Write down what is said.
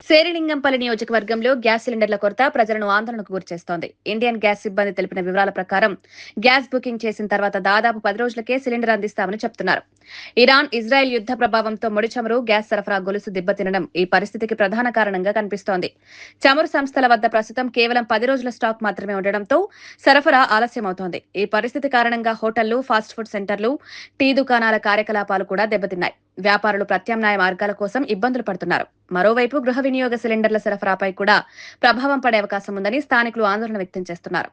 శేరిలింగంపల్లి నియోజకవర్గంలో గ్యాస్ సిలిండర్ల కొరత ప్రజలను ఆందోళనకు గురిచేస్తోంది. ఇండియన్ గ్యాస్ సిబ్బంది తెలిపిన వివరాల ప్రకారం గ్యాస్ బుకింగ్ చేసిన తర్వాత దాదాపు 10 రోజులకే సిలిండర్ అందిస్తామని చెప్తున్నారు. ఇరాన్, ఇజ్రాయెల్ యుద్ధ ప్రభావంతో ముడి చమురు, గ్యాస్ సరఫరా గొలుసు దెబ్బతినడం ఈ పరిస్థితికి ప్రధాన కారణంగా కనిపిస్తోంది. చమురు సంస్థల వద్ద ప్రస్తుతం కేవలం 10 రోజుల స్టాక్ మాత్రమే ఉండడంతో సరఫరా ఆలస్యమవుతోంది. ఈ పరిస్థితి కారణంగా హోటళ్లు, ఫాస్ట్ ఫుడ్ సెంటర్లు, టీ దుకాణాల కార్యకలాపాలు కూడా దెబ్బతిన్నాయి. వ్యాపారులు ప్రత్యామ్నాయ మార్గాల కోసం ఇబ్బందులు పడుతున్నారు. మరోవైపు గృహ వినియోగ సిలిండర్ల సరఫరాపై కూడా ప్రభావం పడే అవకాశం ఉందని స్థానికులు ఆందోళన వ్యక్తం చేస్తున్నారు.